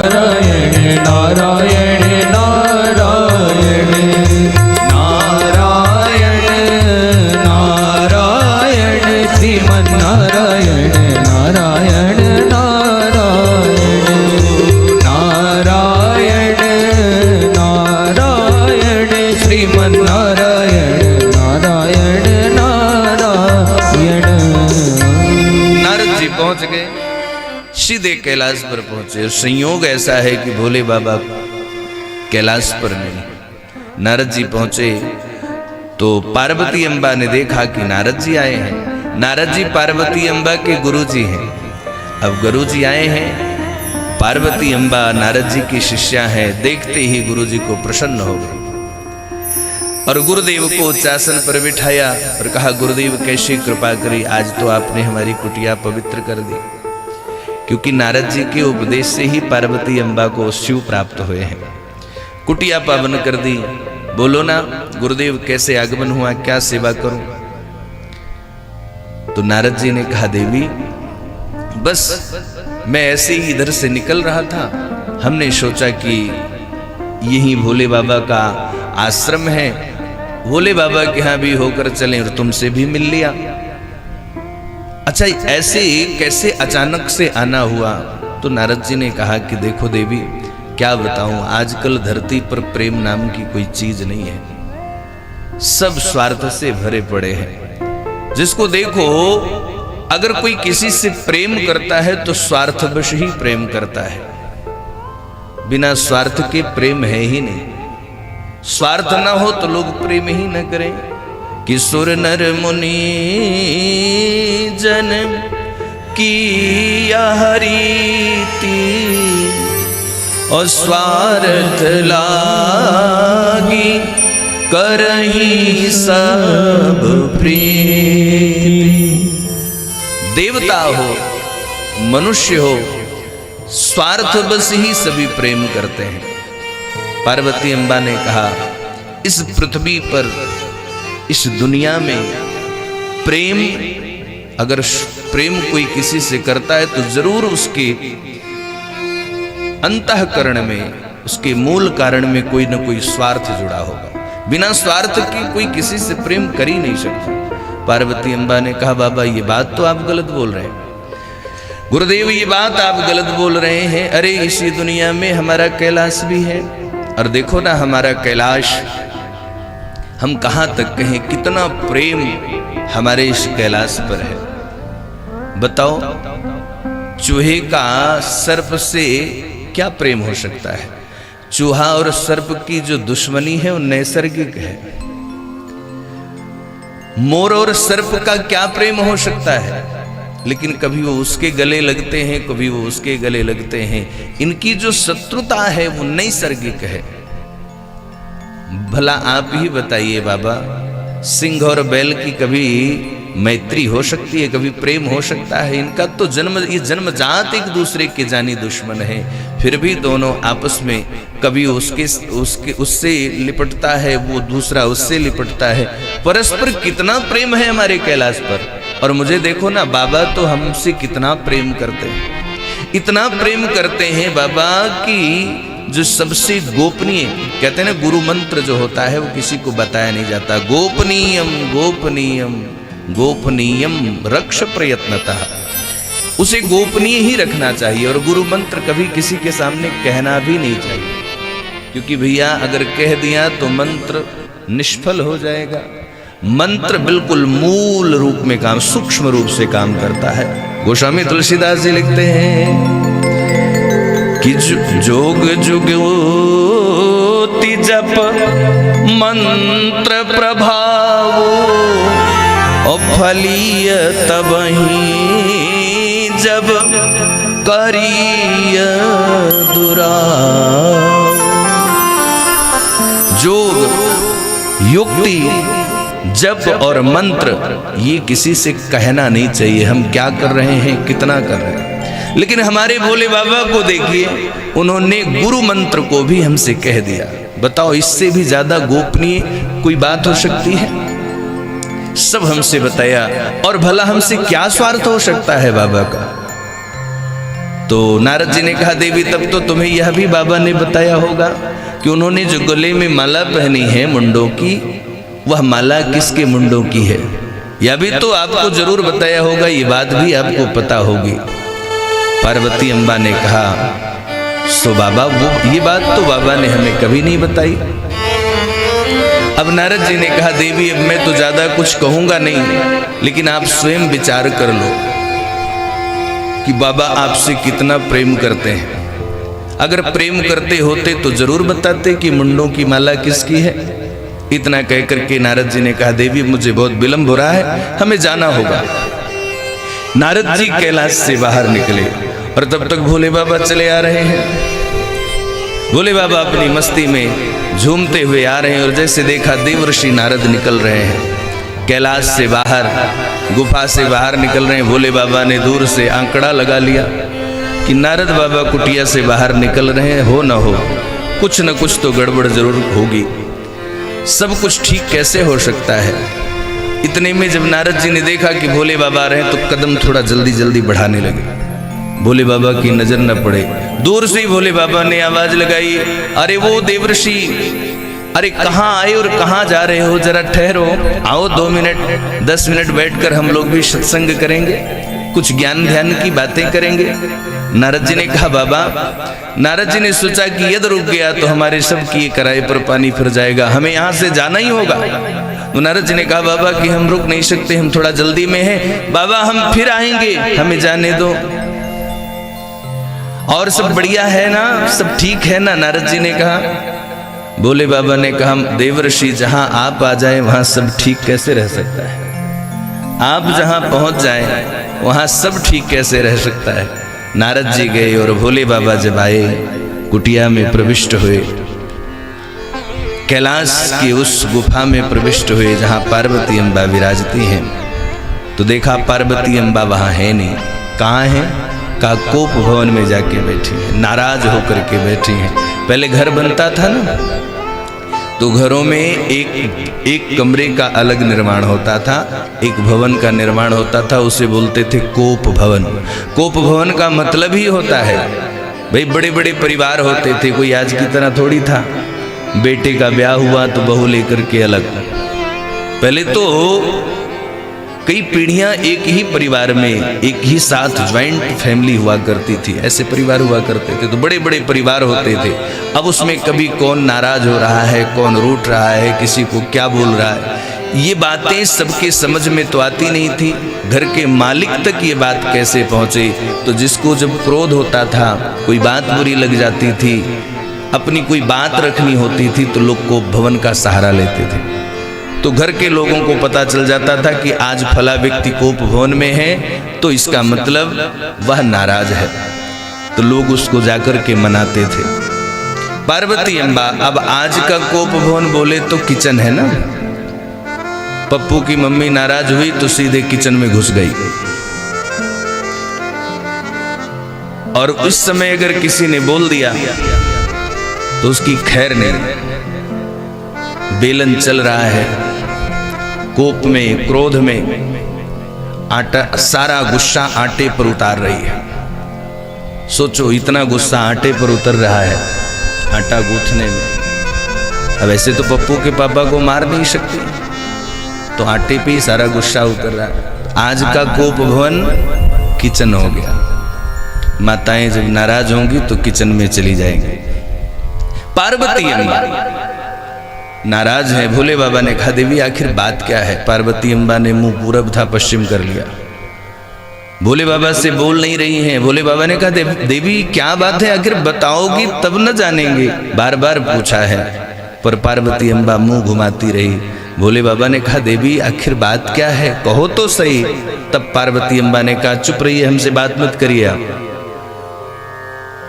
नारायण नारायण नारायण नारायण नारायण श्रीमन्नारायण नारायण नारायण नारायण नारायण श्रीमन्नारायण नारायण नारायण। नारद जी पहुंच गए, सीधे कैलाश पर पहुंचे। संयोग ऐसा है कि भोले बाबा कैलाश पर नहीं। नारद जी पहुंचे तो पार्वती अम्बा ने देखा कि नारद जी आए हैं। नारद जी पार्वती अम्बा के गुरुजी हैं। अब गुरुजी आए हैं, पार्वती अम्बा नारद जी की शिष्या है। देखते ही गुरुजी को प्रसन्न हो गए और गुरुदेव को उच्चासन पर बिठाया और कहा, गुरुदेव कैसी कृपा करी, आज तो आपने हमारी कुटिया पवित्र कर दी। क्योंकि नारद जी के उपदेश से ही पार्वती अम्बा को शिव प्राप्त हुए हैं। कुटिया पावन कर दी। बोलो ना गुरुदेव कैसे आगमन हुआ, क्या सेवा करूं? तो नारद जी ने कहा, देवी बस मैं ऐसे ही इधर से निकल रहा था, हमने सोचा कि यही भोले बाबा का आश्रम है, भोले बाबा के यहाँ भी होकर चलें और तुमसे भी मिल लिया। अच्छा ऐसे कैसे अचानक से आना हुआ? तो नारद जी ने कहा कि देखो देवी क्या बताऊं, आजकल धरती पर प्रेम नाम की कोई चीज नहीं है, सब स्वार्थ से भरे पड़े हैं। जिसको देखो अगर कोई किसी से प्रेम करता है तो स्वार्थवश ही प्रेम करता है, बिना स्वार्थ के प्रेम है ही नहीं। स्वार्थ ना हो तो लोग प्रेम ही न करें। कि सुर नर मुनि जन की यह रीति और स्वार्थ लागी करही सब प्रीति। देवता हो मनुष्य हो, स्वार्थ बस ही सभी प्रेम करते हैं। पार्वती अम्बा ने कहा, इस पृथ्वी पर इस दुनिया में प्रेम, अगर प्रेम कोई किसी से करता है तो जरूर उसके अंतःकरण में, उसके मूल कारण में कोई न कोई स्वार्थ जुड़ा होगा। बिना स्वार्थ के कोई किसी से प्रेम कर ही नहीं सकता। पार्वती अम्बा ने कहा, बाबा ये बात तो आप गलत बोल रहे हैं, गुरुदेव ये बात आप गलत बोल रहे हैं। अरे इसी दुनिया में हमारा कैलाश भी है, और देखो ना हमारा कैलाश, हम कहां तक कहें, कितना प्रेम हमारे इस कैलाश पर है। बताओ चूहे का सर्प से क्या प्रेम हो सकता है? चूहा और सर्प की जो दुश्मनी है वो नैसर्गिक है। मोर और सर्प का क्या प्रेम हो सकता है? लेकिन कभी वो उसके गले लगते हैं, कभी वो उसके गले लगते हैं। इनकी जो शत्रुता है वो नैसर्गिक है। भला आप ही बताइए बाबा, सिंह और बैल की कभी मैत्री हो सकती है, कभी प्रेम हो सकता है? इनका तो ये जन्मजात एक दूसरे के जानी दुश्मन है। फिर भी दोनों आपस में कभी उससे लिपटता है, वो दूसरा उससे लिपटता है। परस्पर कितना प्रेम है हमारे कैलाश पर। और मुझे देखो ना, बाबा तो हमसे कितना प्रेम करते हैं, इतना प्रेम करते हैं बाबा कि जो सबसे गोपनीय, कहते हैं ना गुरु मंत्र जो होता है वो किसी को बताया नहीं जाता। गोपनीयम गोपनीयम गोपनीयम रक्ष प्रयत्नतः, उसे गोपनीय ही रखना चाहिए। और गुरु मंत्र कभी किसी के सामने कहना भी नहीं चाहिए, क्योंकि भैया अगर कह दिया तो मंत्र निष्फल हो जाएगा। मंत्र बिल्कुल मूल रूप में काम, सूक्ष्म रूप से काम करता है। गोस्वामी तुलसीदास जी लिखते हैं कि जोग जुगोति जप मंत्र प्रभाव और फलीय तबहि जब करिय दुराव। जोग, युक्ति, जप और मंत्र ये किसी से कहना नहीं चाहिए, हम क्या कर रहे हैं, कितना कर रहे हैं। लेकिन हमारे भोले बाबा को देखिए, उन्होंने गुरु मंत्र को भी हमसे कह दिया। बताओ इससे भी ज्यादा गोपनीय कोई बात हो सकती है? सब हमसे बताया। और भला हमसे क्या स्वार्थ हो सकता है बाबा का? तो नारद जी ने कहा देवी तब तो तुम्हें यह भी बाबा ने बताया होगा कि उन्होंने जो गले में माला पहनी है मुंडों की, वह माला किसके मुंडों की है, यह भी तो आपको जरूर बताया होगा, ये बात भी आपको पता होगी। पार्वती अम्बा ने कहा सो बाबा ये बात तो बाबा ने हमें कभी नहीं बताई। अब नारद जी ने कहा देवी अब मैं तो ज्यादा कुछ कहूंगा नहीं, लेकिन आप स्वयं विचार कर लो कि बाबा आपसे कितना प्रेम करते हैं। अगर प्रेम करते होते तो जरूर बताते कि मुंडों की माला किसकी है। इतना कह करके नारद जी ने कहा देवी मुझे बहुत विलंब हो रहा है, हमें जाना होगा। नारद जी कैलाश से बाहर निकले और तब तक भोले बाबा चले आ रहे हैं। भोले बाबा अपनी मस्ती में झूमते हुए आ रहे हैं और जैसे देखा देवर्षि नारद निकल रहे हैं कैलाश से बाहर, गुफा से बाहर निकल रहे हैं। भोले बाबा ने दूर से आंकड़ा लगा लिया कि नारद बाबा कुटिया से बाहर निकल रहे हैं, हो न हो कुछ न कुछ तो गड़बड़ जरूर होगी, सब कुछ ठीक कैसे हो सकता है। इतने में जब नारद जी ने देखा कि भोले बाबा आ रहे हैं तो कदम थोड़ा जल्दी जल्दी बढ़ाने लगे, भोले बाबा की नजर न पड़े। दूर से ही भोले बाबा ने आवाज लगाई, अरे वो देवर्षि, अरे कहाँ आए और कहाँ जा रहे हो, जरा ठहरो, आओ 2 मिनट 10 मिनट बैठकर हम लोग भी सत्संग करेंगे, कुछ ज्ञान ध्यान की बातें करेंगे। नारद जी ने कहा बाबा, नारद जी ने सोचा कि यदि रुक गया तो हमारे सब की किराए पर पानी फिर जाएगा, हमें यहाँ से जाना ही होगा। तो नारद जी ने कहा बाबा कि हम रुक नहीं सकते, हम थोड़ा जल्दी में हैं, बाबा हम फिर आएंगे, हमें जाने दो। और सब बढ़िया है ना, सब ठीक है ना, नारद जी ने कहा। भोले बाबा ने कहा देवर्षि जहां आप आ जाए वहां सब ठीक कैसे रह सकता है, आप जहां पहुंच जाए वहां सब ठीक कैसे रह सकता है। नारद जी गए और भोले बाबा जब आए कुटिया में प्रविष्ट हुए, कैलाश की उस गुफा में प्रविष्ट हुए जहां पार्वती अम्बा विराजती हैं, तो देखा पार्वती अम्बा वहां है नहीं। कहाँ है? का कोप भवन में जाके बैठी है, नाराज होकर के बैठी हैं। पहले घर बनता था ना, तो घरों में एक कमरे का अलग निर्माण होता था, एक भवन का निर्माण होता था, उसे बोलते थे कोप भवन। कोप भवन का मतलब ही होता है भाई बड़े बड़े परिवार होते थे, कोई आज की तरह थोड़ी था बेटे का ब्याह हुआ तो बहू लेकर के अलग। पहले तो कई पीढ़ियां एक ही परिवार में एक ही साथ ज्वाइंट फैमिली हुआ करती थी, ऐसे परिवार हुआ करते थे, तो बड़े बड़े परिवार होते थे। अब उसमें कभी कौन नाराज हो रहा है, कौन रूठ रहा है, किसी को क्या बोल रहा है, ये बातें सबके समझ में तो आती नहीं थी। घर के मालिक तक ये बात कैसे पहुंचे, तो जिसको जब क्रोध होता था, कोई बात बुरी लग जाती थी, अपनी कोई बात रखनी होती थी, तो लोग कोप भवन का सहारा लेते थे। तो घर के लोगों को पता चल जाता था कि आज फला व्यक्ति कोप भवन में है, तो इसका मतलब वह नाराज है, तो लोग उसको जाकर के मनाते थे। पार्वती अम्बा अब आज का कोप भवन बोले तो किचन है ना, पप्पू की मम्मी नाराज हुई तो सीधे किचन में घुस गई, और उस समय अगर किसी ने बोल दिया तो उसकी खैर नहीं। बेलन चल रहा है, कोप में क्रोध में आटा, सारा गुस्सा आटे पर उतार रही है। सोचो इतना गुस्सा आटे पर उतर रहा है, आटा गूंथने में। अब ऐसे तो पप्पू के पापा को मार नहीं सकती, तो आटे पे ही सारा गुस्सा उतर रहा है। आज का कोप भवन किचन हो गया। माताएं जब नाराज होंगी तो किचन में चली जाएंगी। पार्वती अम्बा नाराज है। भोले बाबा ने कहा देवी आखिर बात क्या है। पार्वती अम्बा ने मुंह पूरब था पश्चिम कर लिया, भोले बाबा से बोल नहीं रही हैं। भोले बाबा ने कहा देवी क्या बात है, आखिर बताओगी तब न जानेंगे। बार बार पूछा है पर पार्वती अम्बा मुंह घुमाती रही। भोले बाबा ने कहा देवी आखिर बात क्या है, कहो तो सही। तब पार्वती अम्बा ने कहा चुप रहिए, हमसे बात मत करिए।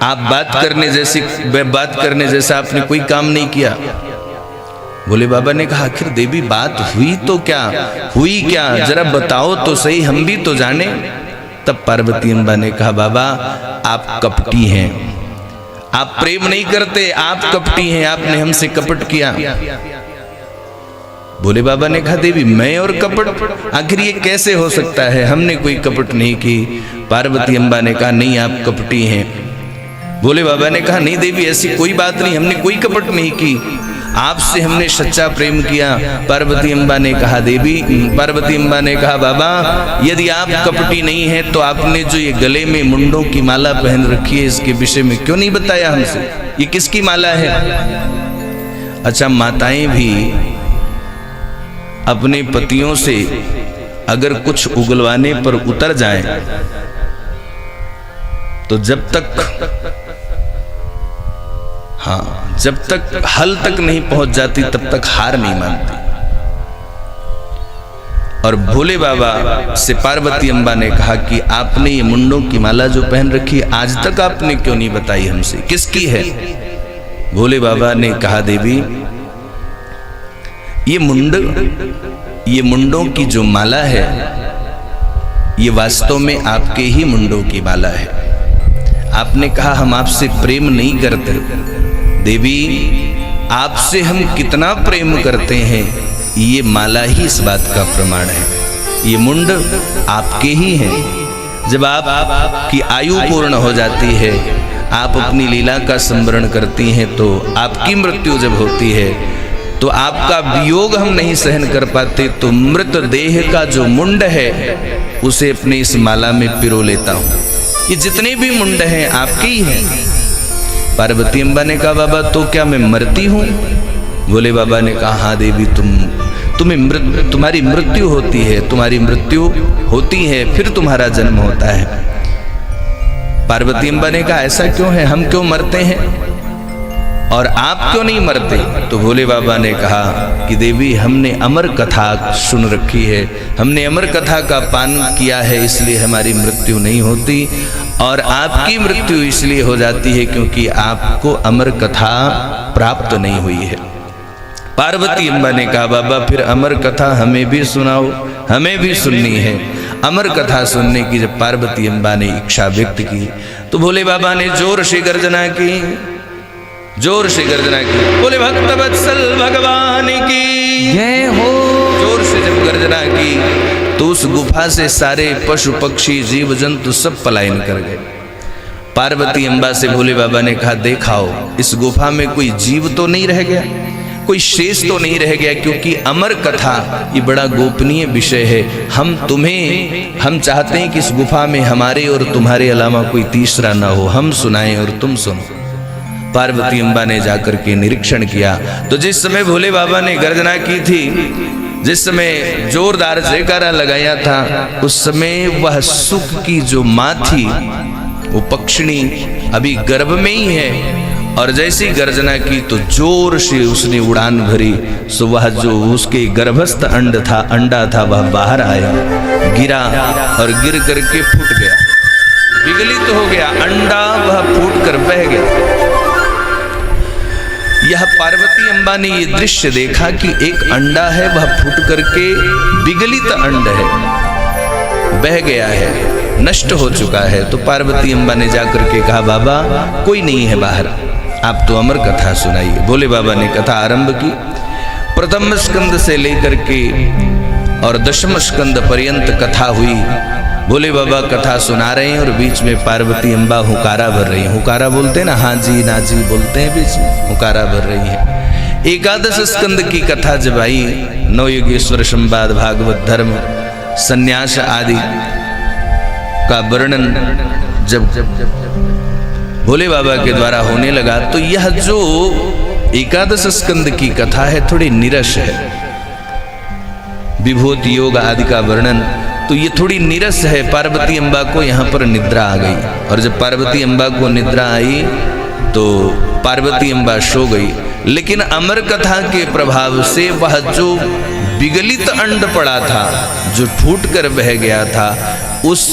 आप बात करने जैसा आपने कोई काम नहीं किया। भोले बाबा ने कहा आखिर देवी बात हुई तो क्या हुई, क्या जरा बताओ तो सही, हम भी तो जाने। तब पार्वती अम्बा ने कहा बाबा आप कपटी हैं, आप प्रेम नहीं करते, आप कपटी हैं, आपने हमसे कपट किया। भोले बाबा ने कहा देवी मैं और कपट, आखिर ये कैसे हो सकता है, हमने कोई कपट नहीं की। पार्वती अम्बा ने कहा नहीं, आप कपटी हैं। भोले बाबा ने कहा नहीं देवी, ऐसी कोई बात नहीं, हमने कोई कपट नहीं की, आपसे हमने सच्चा प्रेम किया। पार्वती अम्बा ने कहा पार्वती अम्बा ने कहा बाबा, यदि आप कपटी नहीं हैं तो आपने जो ये गले में मुंडों की माला पहन रखी है, इसके विषय में क्यों नहीं बताया हमसे? ये किसकी माला है? अच्छा, माताएं भी अपने पतियों से अगर कुछ उगलवाने पर उतर जाएं तो जब तक हल तक नहीं पहुंच जाती तब तक हार नहीं मानती। और भोले बाबा से पार्वती अम्बा ने कहा कि आपने ये मुंडों की माला जो पहन रखी है, आज तक आपने क्यों नहीं बताई हमसे, किसकी है? भोले बाबा ने कहा देवी, ये मुंडों की जो माला है, ये वास्तव में आपके ही मुंडों की माला है। आपने कहा हम आपसे प्रेम नहीं करते। देवी, आपसे हम कितना प्रेम करते हैं, ये माला ही इस बात का प्रमाण है। ये मुंड आपके ही हैं। जब आपकी आयु पूर्ण हो जाती है, आप अपनी लीला का स्मरण करती हैं, तो आपकी मृत्यु जब होती है तो आपका वियोग हम नहीं सहन कर पाते, तो मृत देह का जो मुंड है उसे अपने इस माला में पिरो लेता हूं। ये जितने भी मुंड हैं आपके ही हैं। पार्वती अम्बा ने कहा बाबा, तो क्या मैं मरती हूं? भोले बाबा ने कहा हाँ देवी, तुम्हारी मृत्यु होती है, तुम्हारी मृत्यु होती है, फिर तुम्हारा जन्म होता है। पार्वती अम्बा ने कहा ऐसा क्यों है, हम क्यों मरते हैं और आप क्यों नहीं मरते? तो भोले बाबा ने कहा कि देवी, हमने अमर कथा सुन रखी है, हमने अमर कथा का पान किया है, इसलिए हमारी मृत्यु नहीं होती, और आपकी मृत्यु इसलिए हो जाती है क्योंकि आपको अमर कथा प्राप्त नहीं हुई है। पार्वती अम्बा ने कहा बाबा, फिर अमर कथा हमें भी सुनाओ, हमें भी सुननी है। अमर कथा सुनने की जब पार्वती अम्बा ने इच्छा व्यक्त की तो भोले बाबा ने जोर से गर्जना की, जोर से गर्जना की, बोले भक्त वत्सल भगवान की जय हो। जोर से जब गर्जना की तो उस गुफा से सारे पशु पक्षी जीव जंतु सब पलायन कर गए। पार्वती अम्बा से भोले बाबा ने कहा देखाओ, इस गुफा में कोई जीव तो नहीं रह गया, कोई शेष तो नहीं रह गया, क्योंकि अमर कथा ये बड़ा गोपनीय विषय है। हम चाहते हैं कि इस गुफा में हमारे और तुम्हारे अलावा कोई तीसरा ना हो, हम सुनाएं और तुम सुनो। पार्वती अम्बा ने जाकर के निरीक्षण किया तो जिस समय भोले बाबा ने गर्जना की थी, जिस समय जोरदार जयकारा लगाया था, उस समय वह सुख की जो माँ थी, वो पक्षिणी अभी गर्भ में ही है, और जैसी गर्जना की तो जोर से उसने उड़ान भरी। सो वह जो उसके गर्भस्थ अंडा था वह बाहर आया, गिरा और गिर करके फूट गया, विगलित हो गया अंडा, वह फूट कर बह गया। यह पार्वती अम्बा ने ये दृश्य देखा कि एक अंडा है, वह फूट करके विगलित अंड है, बह गया है, नष्ट हो चुका है। तो पार्वती अम्बा ने जाकर के कहा बाबा कोई नहीं है बाहर, आप तो अमर कथा सुनाइए। भोले बाबा ने कथा आरंभ की। प्रथम स्कंद से लेकर के और दशम स्कंद पर्यंत कथा हुई। भोले बाबा कथा सुना रहे हैं और बीच में पार्वती अम्बा हुकारा भर रही है। हुकारा बोलते हैं ना, हाँ जी ना जी बोलते हैं, बीच में हुकारा भर रही है। एकादश स्कंद की कथा जब आई, नवयुगेश्वर संवाद, भागवत धर्म, संन्यास आदि का वर्णन जब भोले बाबा के द्वारा होने लगा, तो यह जो एकादश स्कंद की कथा है थोड़ी निरस है। विभूति योग आदि का वर्णन, तो ये थोड़ी निरस है। पार्वती अम्बा को यहाँ पर निद्रा आ गई, और जब पार्वती अम्बा को निद्रा आई तो पार्वती अम्बा सो गई। लेकिन अमर कथा के प्रभाव से वह जो विगलित अंड पड़ा था, जो फूट कर बह गया था, उस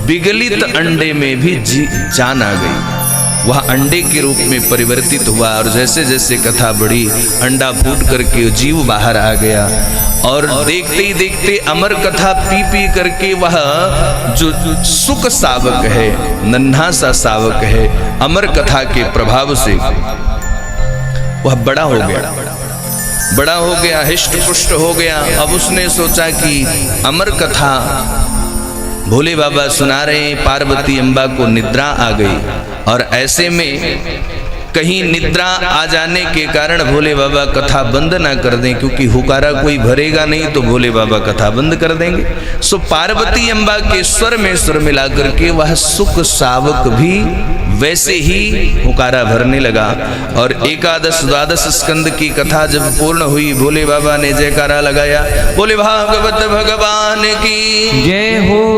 विगलित अंडे में भी जान आ गई। वह अंडे के रूप में परिवर्तित हुआ, और जैसे जैसे कथा बढ़ी, अंडा फूट करके जीव बाहर आ गया। और देखते ही देखते अमर कथा पी पी करके वह जो सुख सावक है, नन्हा सा सावक है, अमर कथा के प्रभाव से वह बड़ा हो गया, बड़ा हो गया, हिष्ट पुष्ट हो गया। अब उसने सोचा कि अमर कथा भोले बाबा सुना रहे हैं, पार्वती अम्बा को निद्रा आ गई और ऐसे में कहीं निद्रा आ जाने के कारण भोले बाबा कथा बंद ना कर दें, क्योंकि हुकारा कोई भरेगा नहीं तो भोले बाबा कथा बंद कर देंगे। सो पार्वती अम्बा के स्वर में स्वर मिला करके वह सुख सावक भी वैसे ही हुकारा भरने लगा। और एकादश द्वादश स्कंद की कथा जब पूर्ण हुई, भोले बाबा ने जयकारा लगाया, बोले भागवत भगवान की जय हो।